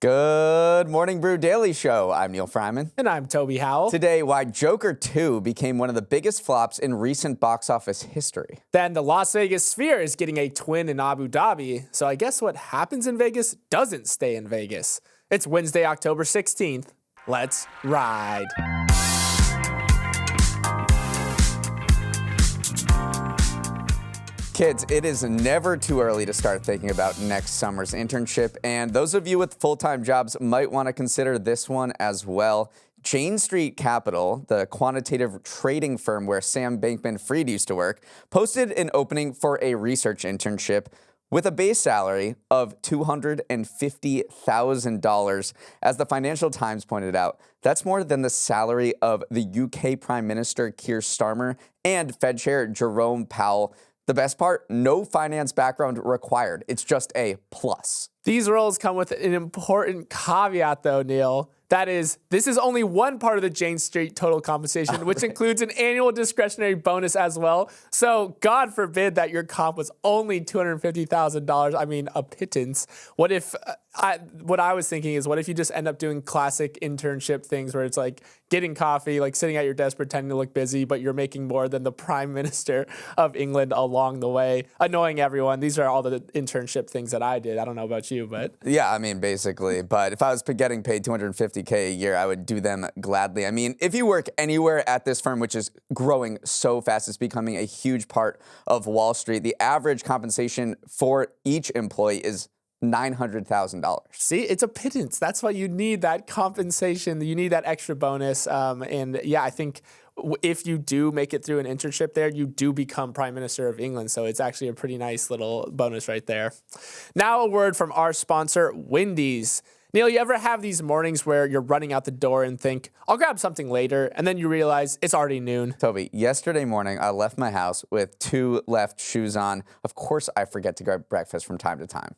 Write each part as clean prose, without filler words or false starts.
Good morning, Brew Daily Show. I'm Neal Fryman. And I'm Toby Howell. Today, why Joker 2 became one of the biggest flops in recent box office history. Then the Las Vegas Sphere is getting a twin in Abu Dhabi, so I guess what happens in Vegas doesn't stay in Vegas. It's Wednesday, October 16th. Let's ride. Kids, it is never too early to start thinking about next summer's internship, and those of you with full-time jobs might want to consider this one as well. Jane Street Capital, the quantitative trading firm where Sam Bankman-Fried used to work, posted an opening for a research internship with a base salary of $250,000. As the Financial Times pointed out, that's more than the salary of the UK Prime Minister Keir Starmer and Fed Chair Jerome Powell. The best part, no finance background required. It's just a plus. These roles come with an important caveat, though, Neal. That is, this is only one part of the Jane Street total compensation, which includes an annual discretionary bonus as well. So God forbid that your comp was only $250,000. I mean, a pittance. What if, what I was thinking is, what if you just end up doing classic internship things where it's like getting coffee, like sitting at your desk pretending to look busy, but you're making more than the Prime Minister of England along the way, annoying everyone. These are all the internship things that I did. I don't know about you, but. Yeah, I mean, basically. But if I was getting paid $250K a year, I would do them gladly. I mean, if you work anywhere at this firm, which is growing so fast, it's becoming a huge part of Wall Street, the average compensation for each employee is $900,000. See, it's a pittance. That's why you need that compensation. You need that extra bonus. And yeah, I think if you do make it through an internship there, you do become Prime Minister of England. So it's actually a pretty nice little bonus right there. Now a word from our sponsor, Wendy's. Neal, you ever have these mornings where you're running out the door and think, I'll grab something later, and then you realize it's already noon? Toby, yesterday morning, I left my house with 2 left shoes on. Of course, I forget to grab breakfast from time to time.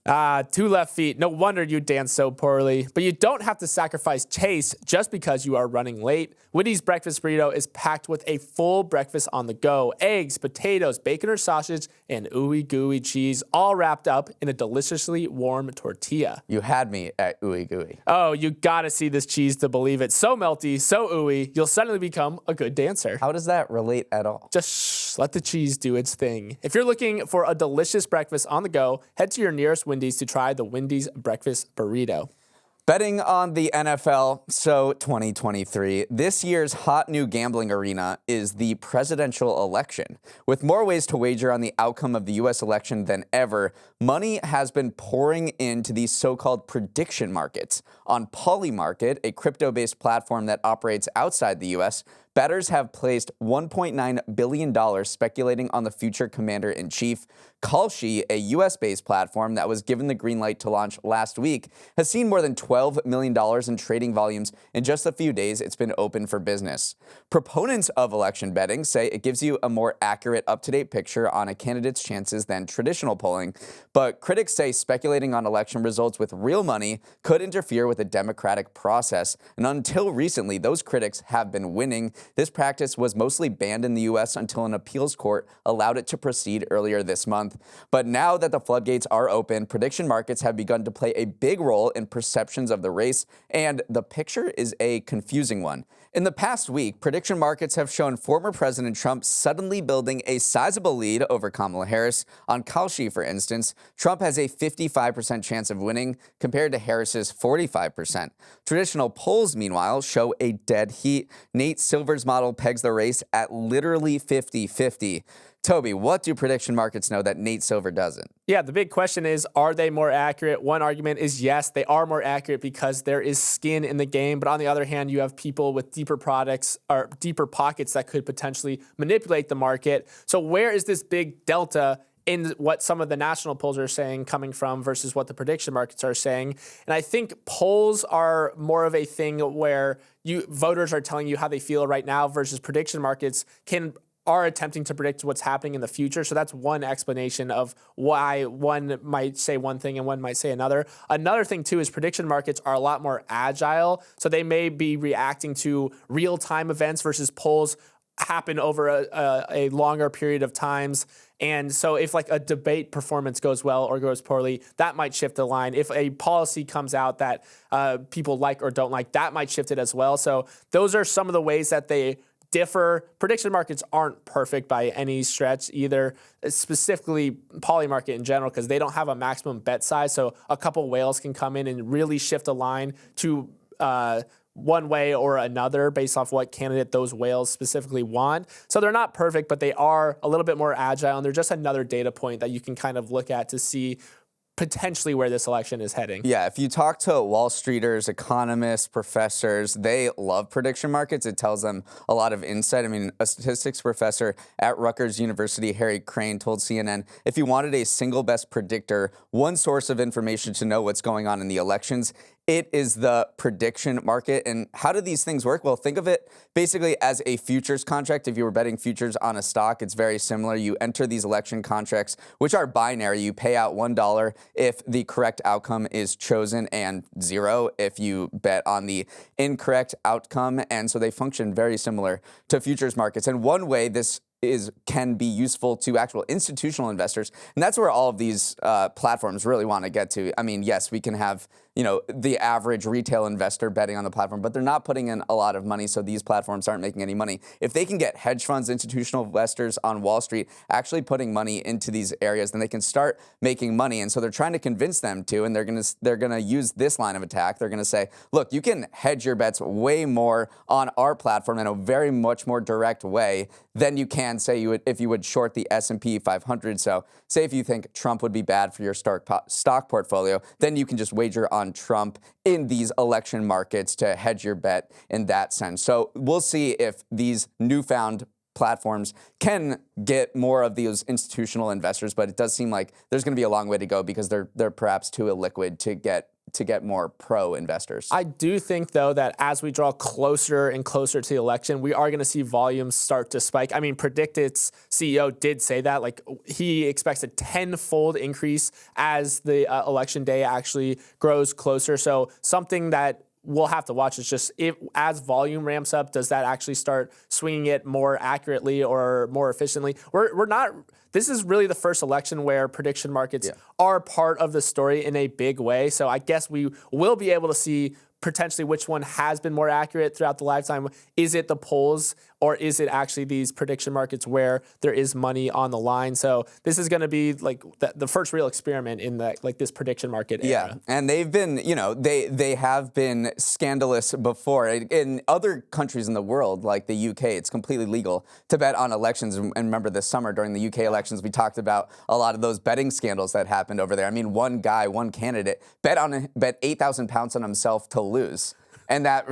2 left feet. No wonder you dance so poorly. But you don't have to sacrifice taste just because you are running late. Wendy's breakfast burrito is packed with a full breakfast on the go. Eggs, potatoes, bacon or sausage, and ooey gooey cheese, all wrapped up in a deliciously warm tortilla. You had me at ooey gooey. Oh, you gotta see this cheese to believe it. So melty, so ooey, you'll suddenly become a good dancer. How does that relate at all? Just let the cheese do its thing. If you're looking for a delicious breakfast on the go, head to your nearest Wendy's to try the Wendy's breakfast burrito. Betting on the NFL, so 2023. This year's hot new gambling arena is the presidential election. With more ways to wager on the outcome of the U.S. election than ever, money has been pouring into these so-called prediction markets. On Polymarket, a crypto-based platform that operates outside the U.S., bettors have placed $1.9 billion speculating on the future commander-in-chief. Kalshi, a U.S.-based platform that was given the green light to launch last week, has seen more than $12 million in trading volumes in just a few days it's been open for business. Proponents of election betting say it gives you a more accurate, up-to-date picture on a candidate's chances than traditional polling, but critics say speculating on election results with real money could interfere with the democratic process, and until recently, those critics have been winning. This practice was mostly banned in the U.S. until an appeals court allowed it to proceed earlier this month. But now that the floodgates are open, prediction markets have begun to play a big role in perceptions of the race, and the picture is a confusing one. In the past week, prediction markets have shown former President Trump suddenly building a sizable lead over Kamala Harris. On Kalshi, for instance, Trump has a 55% chance of winning compared to Harris's 45%. Traditional polls, meanwhile, show a dead heat. Nate Silver's model pegs the race at literally 50-50. Toby, what do prediction markets know that Nate Silver doesn't? Yeah, the big question is, are they more accurate? One argument is yes, they are more accurate because there is skin in the game. But on the other hand, you have people with deeper products or deeper pockets that could potentially manipulate the market. So where is this big delta in what some of the national polls are saying coming from versus what the prediction markets are saying? And I think polls are more of a thing where voters are telling you how they feel right now versus prediction markets are attempting to predict what's happening in the future. So that's one explanation of why one might say one thing and one might say another. Another thing, too, is prediction markets are a lot more agile. So they may be reacting to real-time events versus polls happen over a longer period of times. And so if like a debate performance goes well or goes poorly, that might shift the line. If a policy comes out that people like or don't like, that might shift it as well. So those are some of the ways that they differ. Prediction markets aren't perfect by any stretch either, specifically poly market in general, because they don't have a maximum bet size. So a couple whales can come in and really shift a line to one way or another based off what candidate those whales specifically want. So they're not perfect, but they are a little bit more agile, and they're just another data point that you can kind of look at to see potentially where this election is heading. Yeah, if you talk to Wall Streeters, economists, professors, they love prediction markets. It tells them a lot of insight. I mean, a statistics professor at Rutgers University, Harry Crane, told CNN, if you wanted a single best predictor, one source of information to know what's going on in the elections, it is the prediction market. And how do these things work? Well, think of it basically as a futures contract. If you were betting futures on a stock, it's very similar. You enter these election contracts, which are binary. You pay out $1 if the correct outcome is chosen and 0 if you bet on the incorrect outcome. And so they function very similar to futures markets. And one way this can be useful to actual institutional investors, and that's where all of these platforms really want to get to. I mean, yes, we can have the average retail investor betting on the platform, but they're not putting in a lot of money, so these platforms aren't making any money. If they can get hedge funds, institutional investors on Wall Street actually putting money into these areas, then they can start making money. And so they're trying to convince them to, and they're gonna use this line of attack. They're gonna say, look, you can hedge your bets way more on our platform in a very much more direct way than you can say if you would short the S&P 500. So say if you think Trump would be bad for your stock portfolio, then you can just wager on Trump in these election markets to hedge your bet in that sense. So we'll see if these newfound platforms can get more of these institutional investors, but it does seem like there's going to be a long way to go because they're perhaps too illiquid to get more pro investors. I do think, though, that as we draw closer and closer to the election, we are going to see volumes start to spike. I mean, Predictit's CEO did say that. Like, he expects a tenfold increase as the election day actually grows closer. So something that we'll have to watch is just as volume ramps up, does that actually start swinging it more accurately or more efficiently? We're not. This is really the first election where prediction markets are part of the story in a big way. So I guess we will be able to see potentially which one has been more accurate throughout the lifetime. Is it the polls or is it actually these prediction markets where there is money on the line? So this is going to be like the first real experiment in this prediction market era. Yeah, and they've been, they have been scandalous before. In other countries in the world, like the UK, it's completely legal to bet on elections. And remember this summer during the UK elections, we talked about a lot of those betting scandals that happened over there. I mean, one candidate bet 8,000 pounds on himself to lose. And that,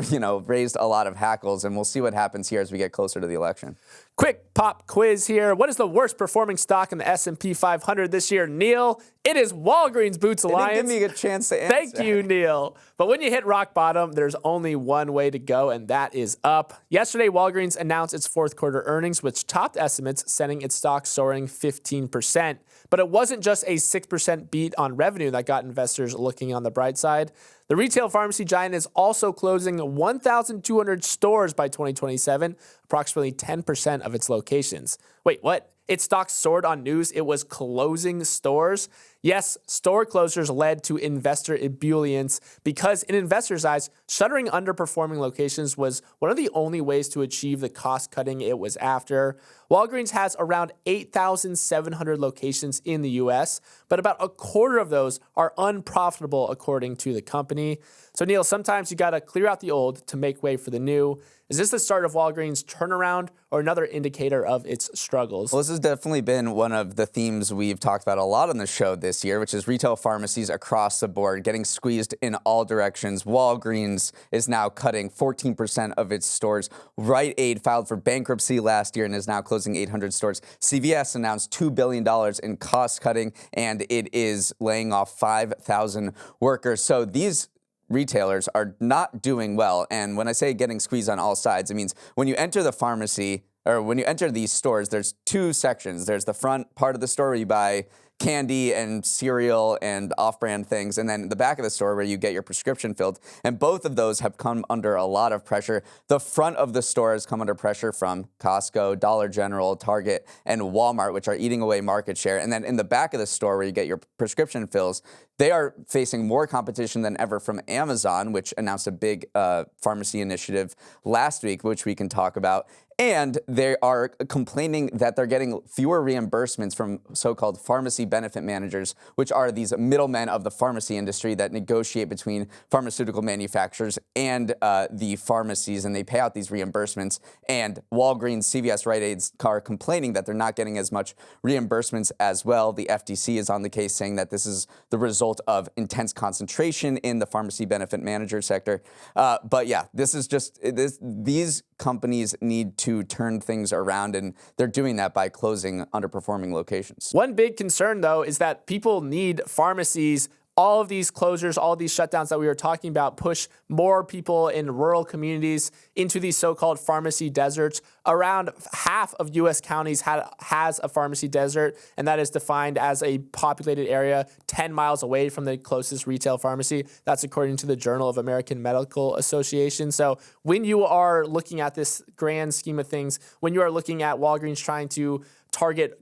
raised a lot of hackles, and we'll see what happens here as we get closer to the election. Quick pop quiz here. What is the worst performing stock in the S&P 500 this year, Neal? It is Walgreens Boots Alliance. Didn't give me a chance to answer. Thank you, Neal. But when you hit rock bottom, there's only one way to go, and that is up. Yesterday, Walgreens announced its fourth quarter earnings, which topped estimates, sending its stock soaring 15%. But it wasn't just a 6% beat on revenue that got investors looking on the bright side. The retail pharmacy giant is also closing 1,200 stores by 2027, approximately 10% of its locations. Wait, what? Its stock soared on news it was closing stores? Yes, store closures led to investor ebullience because in investors' eyes, shuttering underperforming locations was one of the only ways to achieve the cost cutting it was after. Walgreens has around 8,700 locations in the U.S., but about a quarter of those are unprofitable according to the company. So Neal, sometimes you got to clear out the old to make way for the new. Is this the start of Walgreens' turnaround or another indicator of its struggles? Well, this has definitely been one of the themes we've talked about a lot on the show this year, which is retail pharmacies across the board getting squeezed in all directions. Walgreens is now cutting 14% of its stores. Rite Aid filed for bankruptcy last year and is now closing 800 stores. CVS announced $2 billion in cost cutting, and it is laying off 5,000 workers. So these retailers are not doing well. And when I say getting squeezed on all sides, it means when you enter the pharmacy or when you enter these stores, there's two sections. There's the front part of the store where you buy candy and cereal and off-brand things, and then the back of the store where you get your prescription filled. And both of those have come under a lot of pressure. The front of the store has come under pressure from Costco, Dollar General, Target, and Walmart, which are eating away market share. And then in the back of the store where you get your prescription fills, they are facing more competition than ever from Amazon, which announced a big pharmacy initiative last week, which we can talk about. And they are complaining that they're getting fewer reimbursements from so-called pharmacy benefit managers, which are these middlemen of the pharmacy industry that negotiate between pharmaceutical manufacturers and the pharmacies, and they pay out these reimbursements. And Walgreens, CVS, Rite Aid are complaining that they're not getting as much reimbursements as well. The FTC is on the case saying that this is the result of intense concentration in the pharmacy benefit manager sector. But yeah, this is just these companies need to turn things around, and they're doing that by closing underperforming locations. One big concern, though, is that people need pharmacies. All of these closures, all of these shutdowns that we were talking about push more people in rural communities into these so-called pharmacy deserts. Around half of U.S. counties has a pharmacy desert, and that is defined as a populated area 10 miles away from the closest retail pharmacy. That's according to the Journal of American Medical Association. So when you are looking at this grand scheme of things, when you are looking at Walgreens trying to target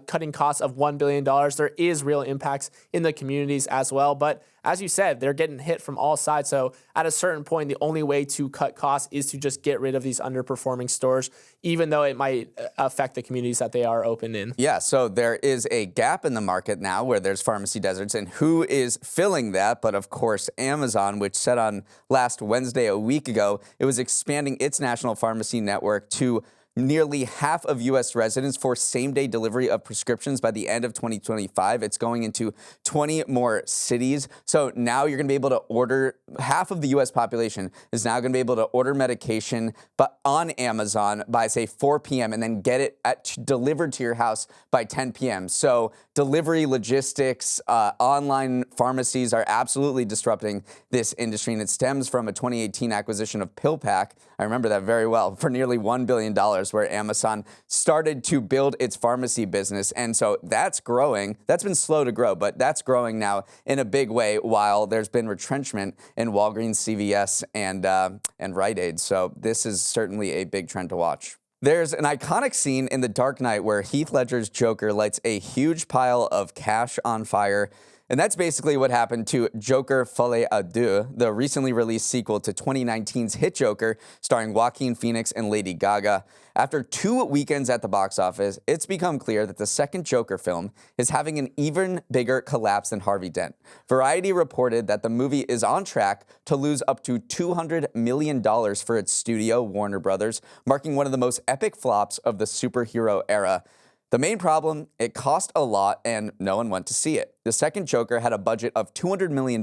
cutting costs of $1 billion, there is real impacts in the communities as well. But as you said, they're getting hit from all sides. So at a certain point, the only way to cut costs is to just get rid of these underperforming stores, even though it might affect the communities that they are open in. Yeah, so there is a gap in the market now where there's pharmacy deserts, and who is filling that? But of course, Amazon, which said on last Wednesday, a week ago, it was expanding its national pharmacy network to nearly half of U.S. residents for same-day delivery of prescriptions by the end of 2025. It's going into 20 more cities. So now you're going to be able to order, half of the U.S. population is now going to be able to order medication but on Amazon by, say, 4 p.m. and then get it delivered to your house by 10 p.m. So delivery, logistics, online pharmacies are absolutely disrupting this industry, and it stems from a 2018 acquisition of PillPack. I remember that very well, for nearly $1 billion, where Amazon started to build its pharmacy business. And so that's growing. That's been slow to grow, but that's growing now in a big way, while there's been retrenchment in Walgreens, CVS, and Rite Aid. So this is certainly a big trend to watch. There's an iconic scene in The Dark Knight where Heath Ledger's Joker lights a huge pile of cash on fire. And that's basically what happened to Joker Folie à Deux, the recently released sequel to 2019's hit Joker, starring Joaquin Phoenix and Lady Gaga. After 2 weekends at the box office, it's become clear that the second Joker film is having an even bigger collapse than Harvey Dent. Variety reported that the movie is on track to lose up to $200 million for its studio, Warner Brothers, marking one of the most epic flops of the superhero era. The main problem, it cost a lot and no one went to see it. The second Joker had a budget of $200 million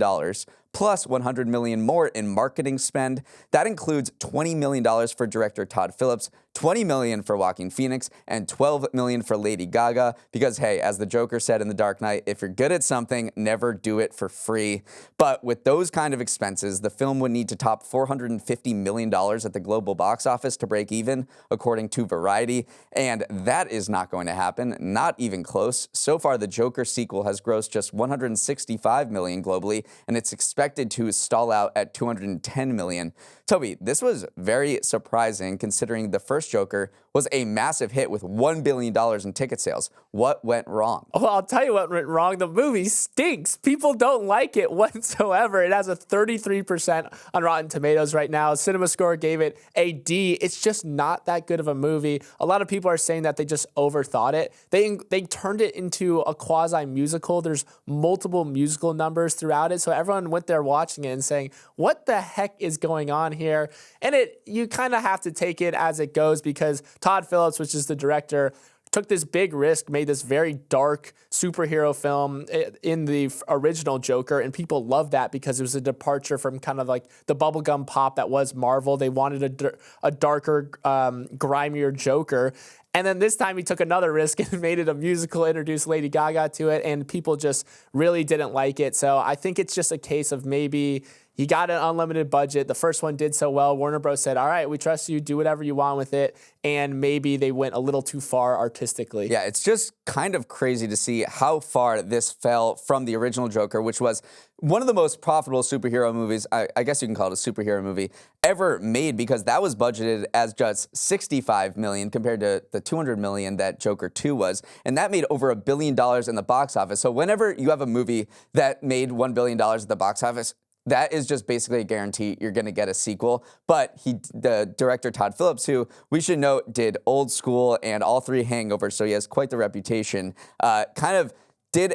plus $100 million more in marketing spend. That includes $20 million for director Todd Phillips, $20 million for Joaquin Phoenix, and $12 million for Lady Gaga. Because, hey, as the Joker said in The Dark Knight, if you're good at something, never do it for free. But with those kind of expenses, the film would need to top $450 million at the global box office to break even, according to Variety. And that is not going to happen, not even close. So far, the Joker sequel has grossed just $165 million globally, and it's expected to stall out at $210 million. Toby, this was very surprising considering the first Joker was a massive hit with $1 billion in ticket sales. What went wrong? Well, I'll tell you what went wrong. The movie stinks. People don't like it whatsoever. It has a 33% on Rotten Tomatoes right now. CinemaScore gave it a D. It's just not that good of a movie. A lot of people are saying that they just overthought it. They turned it into a quasi-musical. There's multiple musical numbers throughout it. So everyone went there watching it and saying, what the heck is going on here? And you kind of have to take it as it goes, because Todd Phillips, which is the director, took this big risk, made this very dark superhero film in the original Joker, and people loved that because it was a departure from kind of like the bubblegum pop that was Marvel. They wanted a darker, grimier Joker. And then this time he took another risk and made it a musical, introduced Lady Gaga to it, and people just really didn't like it. So I think it's just a case of maybe He got an unlimited budget. The first one did so well. Warner Bros. Said, all right, we trust you. Do whatever you want with it. And maybe they went a little too far artistically. Yeah, it's just kind of crazy to see how far this fell from the original Joker, which was one of the most profitable superhero movies, I guess you can call it a superhero movie, ever made, because that was budgeted as just $65 million compared to the $200 million that Joker 2 was. And that made over $1 billion in the box office. So whenever you have a movie that made $1 billion at the box office, that is just basically a guarantee you're going to get a sequel. But the director, Todd Phillips, who we should note did Old School and all 3 Hangovers, so he has quite the reputation, kind of did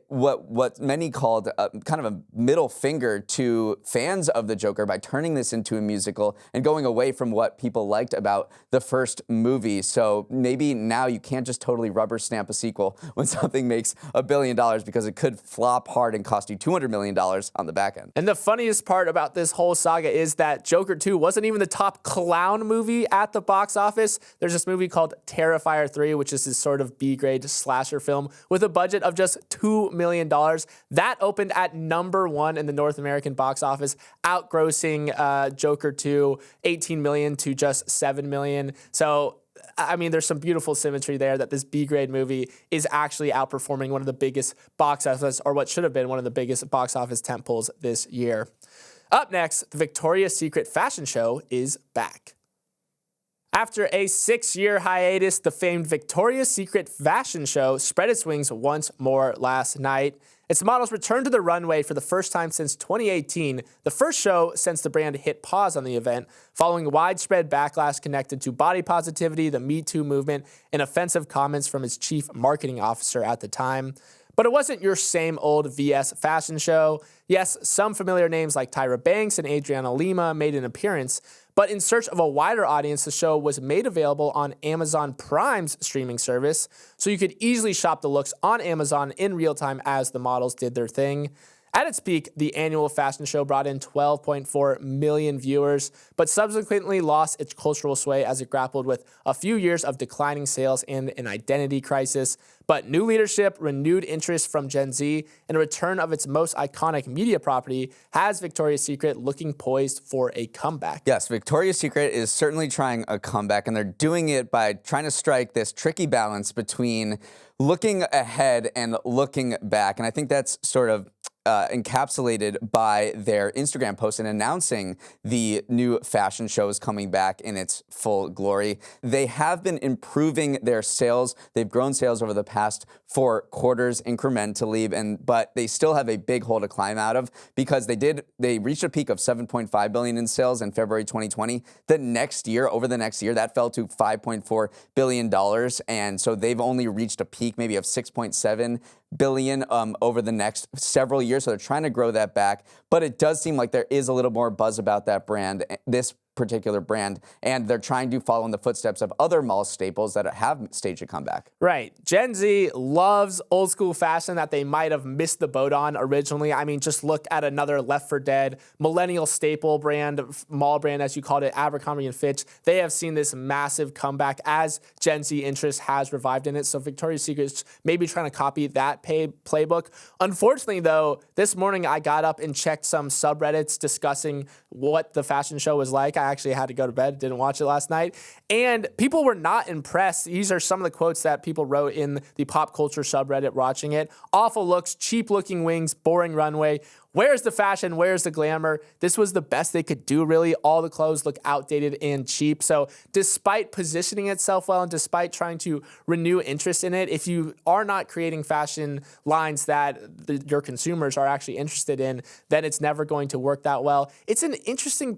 what many called kind of a middle finger to fans of the Joker by turning this into a musical and going away from what people liked about the first movie. So maybe now you can't just totally rubber stamp a sequel when something makes $1 billion, because it could flop hard and cost you $200 million on the back end. And the funniest part about this whole saga is that Joker 2 wasn't even the top clown movie at the box office. There's this movie called Terrifier 3, which is this sort of B-grade slasher film with a budget of just $2 million. That opened at #1 in the North American box office, outgrossing Joker 2 $18 million to just $7 million. So, I mean, there's some beautiful symmetry there that this B-grade movie is actually outperforming one of the biggest box office, or what should have been one of the biggest box office tentpoles this year. Up next, the Victoria's Secret fashion show is back. After a 6-year hiatus, the famed Victoria's Secret fashion show spread its wings once more last night. Its models returned to the runway for the first time since 2018, the first show since the brand hit pause on the event, following widespread backlash connected to body positivity, the Me Too movement, and offensive comments from its chief marketing officer at the time. But it wasn't your same old VS fashion show. Yes, some familiar names like Tyra Banks and Adriana Lima made an appearance, but in search of a wider audience, the show was made available on Amazon Prime's streaming service, so you could easily shop the looks on Amazon in real time as the models did their thing. At its peak, the annual fashion show brought in 12.4 million viewers, but subsequently lost its cultural sway as it grappled with a few years of declining sales and an identity crisis. But new leadership, renewed interest from Gen Z, and a return of its most iconic media property has Victoria's Secret looking poised for a comeback. Yes, Victoria's Secret is certainly trying a comeback, and they're doing it by trying to strike this tricky balance between looking ahead and looking back. And I think that's sort of encapsulated by their Instagram post and announcing the new fashion shows coming back in its full glory. They have been improving their sales. They've grown sales over the past 4 quarters incrementally, but they still have a big hole to climb out of, because they reached a peak of $7.5 billion in sales in February 2020. Over the next year, that fell to $5.4 billion. And so they've only reached a peak maybe of $6.7 billion over the next several years. So they're trying to grow that back. But it does seem like there is a little more buzz about that brand, this particular brand, and they're trying to follow in the footsteps of other mall staples that have staged a comeback. Right. Gen Z loves old school fashion that they might have missed the boat on originally. I mean, just look at another Left 4 Dead millennial staple brand, mall brand, as you called it, Abercrombie & Fitch. They have seen this massive comeback as Gen Z interest has revived in it. So Victoria's Secret's maybe trying to copy that playbook. Unfortunately, though, this morning I got up and checked some subreddits discussing what the fashion show was like. I actually had to go to bed, didn't watch it last night, and people were not impressed. These are some of the quotes that people wrote in the pop culture subreddit watching it. Awful looks, cheap looking wings, boring runway. Where's the fashion? Where's the glamour? This was the best they could do, really. All the clothes look outdated and cheap. So despite positioning itself well and despite trying to renew interest in it, if you are not creating fashion lines that your consumers are actually interested in, then it's never going to work that well. It's an interesting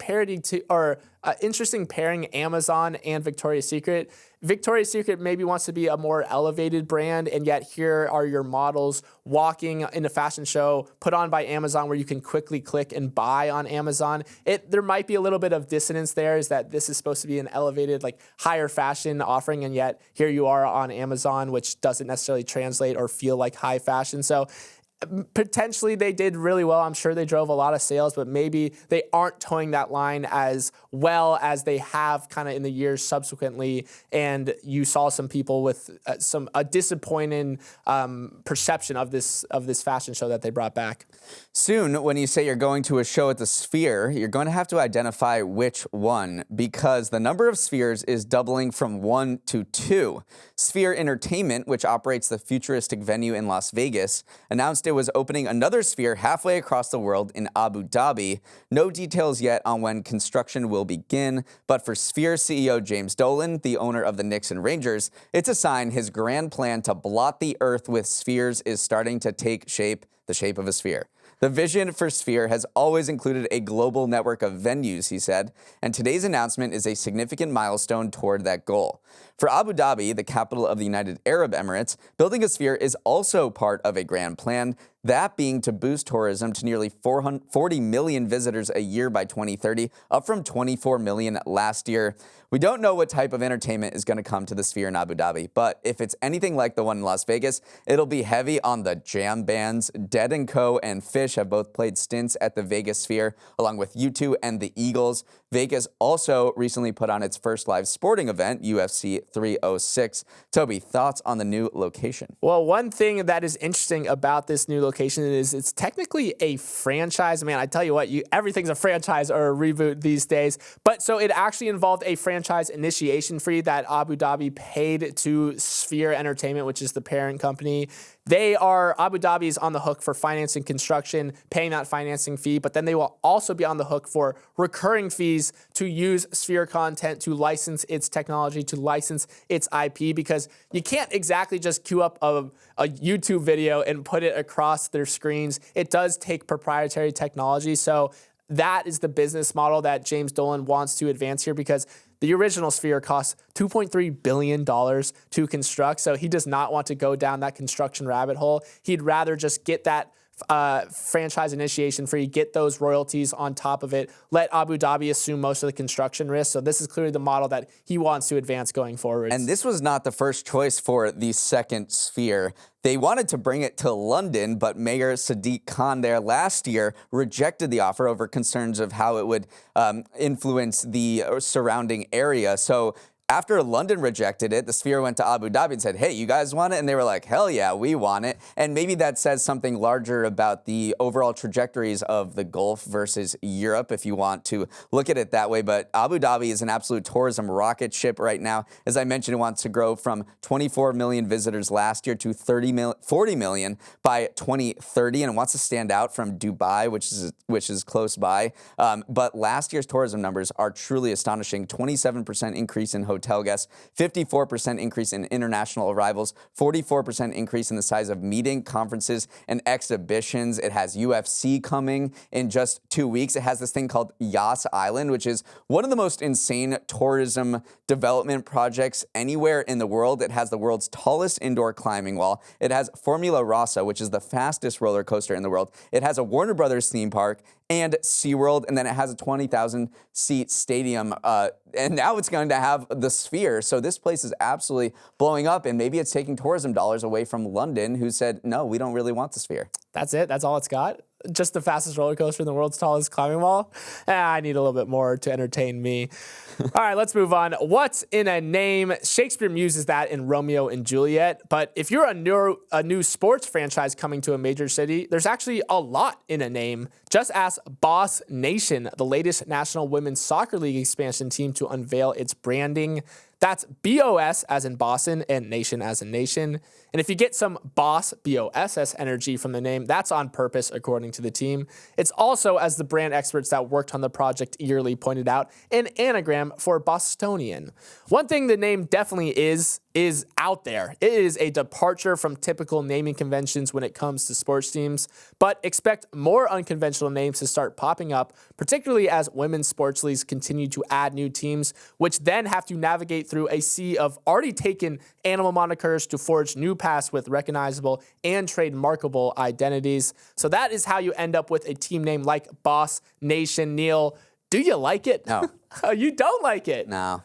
interesting pairing, Amazon and Victoria's Secret. Victoria's Secret maybe wants to be a more elevated brand, and yet here are your models walking in a fashion show put on by Amazon where you can quickly click and buy on Amazon. There might be a little bit of dissonance there, is that this is supposed to be an elevated, like higher fashion offering, and yet here you are on Amazon, which doesn't necessarily translate or feel like high fashion. So Potentially they did really well. I'm sure they drove a lot of sales, but maybe they aren't towing that line as well as they have kind of in the years subsequently. And you saw some people with a disappointing perception of this fashion show that they brought back. Soon, when you say you're going to a show at the Sphere, you're going to have to identify which one, because the number of spheres is doubling from 1 to 2. Sphere Entertainment, which operates the futuristic venue in Las Vegas, announced it was opening another Sphere halfway across the world in Abu Dhabi. No details yet on when construction will begin, but for Sphere CEO James Dolan, the owner of the Knicks and Rangers, it's a sign his grand plan to blot the earth with spheres is starting to take shape, the shape of a sphere. The vision for Sphere has always included a global network of venues, he said, and today's announcement is a significant milestone toward that goal. For Abu Dhabi, the capital of the United Arab Emirates, building a Sphere is also part of a grand plan, that being to boost tourism to nearly 40 million visitors a year by 2030, up from 24 million last year. We don't know what type of entertainment is going to come to the Sphere in Abu Dhabi, but if it's anything like the one in Las Vegas, it'll be heavy on the jam bands. Dead & Co. and Fish have both played stints at the Vegas Sphere, along with U2 and the Eagles. Vegas also recently put on its first live sporting event, UFC 306. Toby, thoughts on the new location? Well, one thing that is interesting about this new location is it's technically a franchise. Man, I tell you what, everything's a franchise or a reboot these days. But so it actually involved a franchise initiation fee that Abu Dhabi paid to Sphere Entertainment, which is the parent company. Abu Dhabi is on the hook for financing construction, paying that financing fee, but then they will also be on the hook for recurring fees to use Sphere content, to license its technology, to license its IP, because you can't exactly just queue up a YouTube video and put it across their screens. It does take proprietary technology. So that is the business model that James Dolan wants to advance here, because the original Sphere cost $2.3 billion to construct, so he does not want to go down that construction rabbit hole. He'd rather just get that franchise initiation fee, get those royalties on top of it, let Abu Dhabi assume most of the construction risk. So this is clearly the model that he wants to advance going forward. And this was not the first choice for the second Sphere. They wanted to bring it to London, but Mayor Sadiq Khan there last year rejected the offer over concerns of how it would influence the surrounding area. So after London rejected it, the Sphere went to Abu Dhabi and said, hey, you guys want it? And they were like, hell yeah, we want it. And maybe that says something larger about the overall trajectories of the Gulf versus Europe, if you want to look at it that way. But Abu Dhabi is an absolute tourism rocket ship right now. As I mentioned, it wants to grow from 24 million visitors last year to 40 million by 2030, and it wants to stand out from Dubai, which is close by. But last year's tourism numbers are truly astonishing. 27% increase in hotel guests, 54% increase in international arrivals, 44% increase in the size of meeting, conferences, and exhibitions. It has UFC coming in just 2 weeks. It has this thing called Yas Island, which is one of the most insane tourism development projects anywhere in the world. It has the world's tallest indoor climbing wall. It has Formula Rossa, which is the fastest roller coaster in the world. It has a Warner Brothers theme park and SeaWorld, and then it has a 20,000-seat stadium, and now it's going to have the Sphere. So this place is absolutely blowing up, and maybe it's taking tourism dollars away from London, who said, no, we don't really want the Sphere. That's it? That's all it's got? Just the fastest roller coaster in the world's tallest climbing wall? I need a little bit more to entertain me. All right, let's move on. What's in a name? Shakespeare uses that in Romeo and Juliet. But if you're a new sports franchise coming to a major city, there's actually a lot in a name. Just ask Boss Nation, the latest National Women's Soccer League expansion team, to unveil its branding. That's BOS as in Boston and Nation as in Nation. And if you get some Boss, BOSS energy from the name, that's on purpose, according to the team. It's also, as the brand experts that worked on the project eagerly pointed out, an anagram for Bostonian. One thing the name definitely is out there. It is a departure from typical naming conventions when it comes to sports teams, but expect more unconventional names to start popping up, particularly as women's sports leagues continue to add new teams, which then have to navigate through a sea of already taken animal monikers to forge new paths with recognizable and trademarkable identities. So that is how you end up with a team name like Boss Nation. Neal, do you like it? No. You don't like it? No.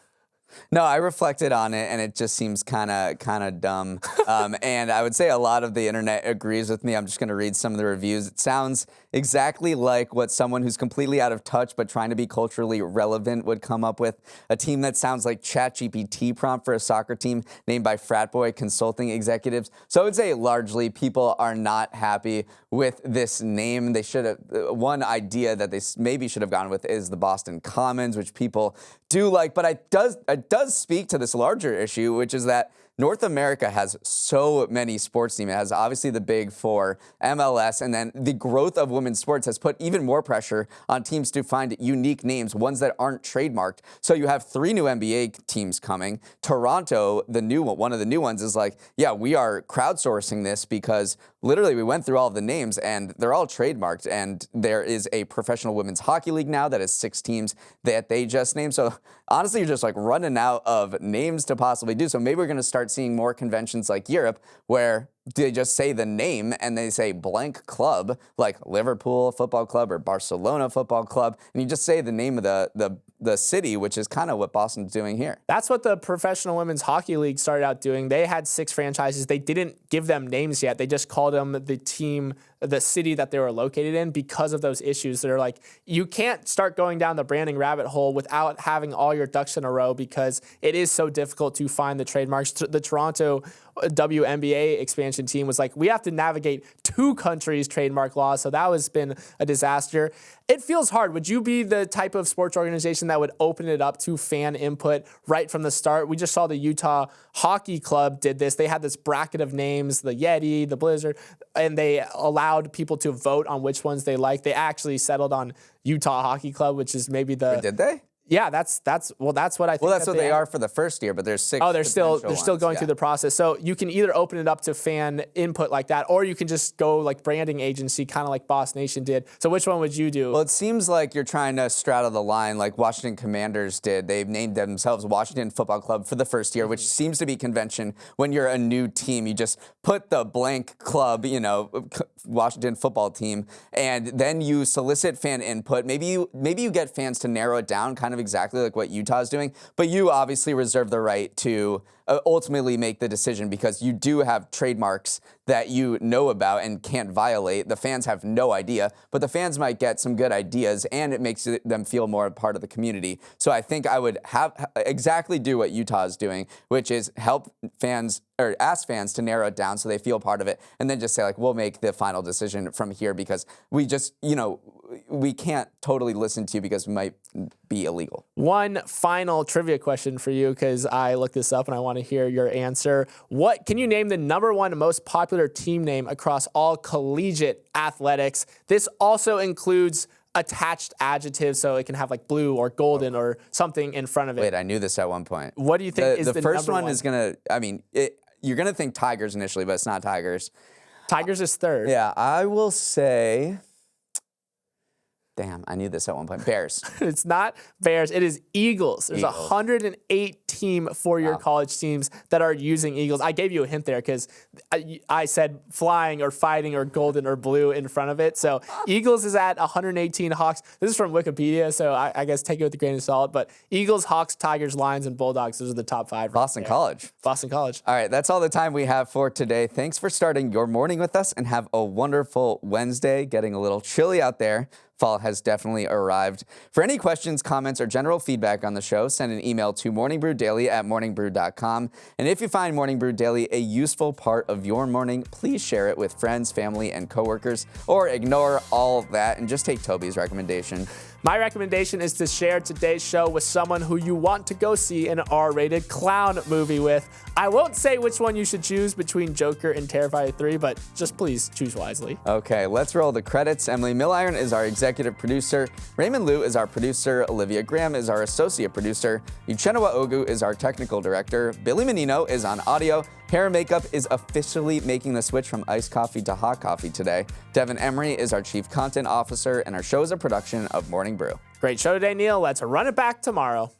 No, I reflected on it, and it just seems kind of dumb. And I would say a lot of the internet agrees with me. I'm just going to read some of the reviews. It sounds exactly like what someone who's completely out of touch but trying to be culturally relevant would come up with. A team that sounds like ChatGPT prompt for a soccer team named by frat boy consulting executives. So I would say largely people are not happy with this name. They should have, one idea that they maybe should have gone with is the Boston Commons, which people do like, but it does speak to this larger issue, which is that North America has so many sports teams. It has obviously the big four, MLS, and then the growth of women's sports has put even more pressure on teams to find unique names, ones that aren't trademarked. So you have 3 new NBA teams coming. Toronto, the new one of the new ones, is like, yeah, we are crowdsourcing this because literally we went through all of the names and they're all trademarked. And there is a professional women's hockey league now that is 6 teams that they just named. So honestly, you're just like running out of names to possibly do. So maybe we're going to start seeing more conventions like Europe where they just say the name and they say blank club, like Liverpool Football Club or Barcelona Football Club, and you just say the name of the city, which is kind of what Boston's doing here. That's what the Professional Women's Hockey League started out doing. They had 6 franchises. They didn't give them names yet. They just called them the team, the city that they were located in because of those issues. They're like, you can't start going down the branding rabbit hole without having all your ducks in a row because it is so difficult to find the trademarks. The Toronto WNBA expansion team was like, we have to navigate 2 countries' trademark laws, so that has been a disaster. It feels hard. Would you be the type of sports organization that would open it up to fan input right from the start? We just saw the Utah Hockey Club did this. They had this bracket of names, the Yeti, the Blizzard, and they allowed people to vote on which ones they liked. They actually settled on Utah Hockey Club, which is maybe the... Did they? Yeah, that's what I think. Well, that's what they are for the first year, but there's 6. Oh, they're still going through the process. So you can either open it up to fan input like that, or you can just go like branding agency, kind of like Boss Nation did. So which one would you do? Well, it seems like you're trying to straddle the line like Washington Commanders did. They've named themselves Washington Football Club for the first year, which seems to be convention. When you're a new team, you just put the blank club, Washington football team, and then you solicit fan input. Maybe you get fans to narrow it down, kind of exactly like what Utah's doing, but you obviously reserve the right to ultimately make the decision because you do have trademarks that you know about and can't violate. The fans have no idea, but the fans might get some good ideas and it makes them feel more a part of the community. So I think I would exactly do what Utah is doing, which is help fans or ask fans to narrow it down so they feel part of it and then just say like, we'll make the final decision from here because we just, we can't totally listen to you because it might be illegal. One final trivia question for you because I looked this up and I want to hear your answer. What can you name the #1 most popular team name across all collegiate athletics? This also includes attached adjectives, so it can have like blue or golden or something in front of it. Wait, I knew this at one point. What do you think is the first one? Is gonna, you're gonna think Tigers initially, but it's not Tigers. Tigers is 3rd. Yeah, I will say, damn, I knew this at one point. Bears. It's not Bears. It is Eagles. There's 108 team four-year college teams that are using Eagles. I gave you a hint there because I said flying or fighting or golden or blue in front of it. So Eagles is at 118. Hawks. This is from Wikipedia, so I guess take it with a grain of salt. But Eagles, Hawks, Tigers, Lions, and Bulldogs. Those are the top 5. Boston College. Boston College. All right, that's all the time we have for today. Thanks for starting your morning with us and have a wonderful Wednesday. Getting a little chilly out there. Fall has definitely arrived. For any questions, comments, or general feedback on the show, send an email to morningbrewdaily@morningbrew.com. And if you find Morning Brew Daily a useful part of your morning, please share it with friends, family, and coworkers, or ignore all that and just take Toby's recommendation. My recommendation is to share today's show with someone who you want to go see an R-rated clown movie with. I won't say which one you should choose between Joker and Terrifier 3, but just please choose wisely. Okay, let's roll the credits. Emily Milliron is our executive producer. Raymond Liu is our producer. Olivia Graham is our associate producer. Uchenna Ogu is our technical director. Billy Menino is on audio. Hair and Makeup is officially making the switch from iced coffee to hot coffee today. Devin Emery is our chief content officer, and our show is a production of Morning Brew. Great show today, Neal. Let's run it back tomorrow.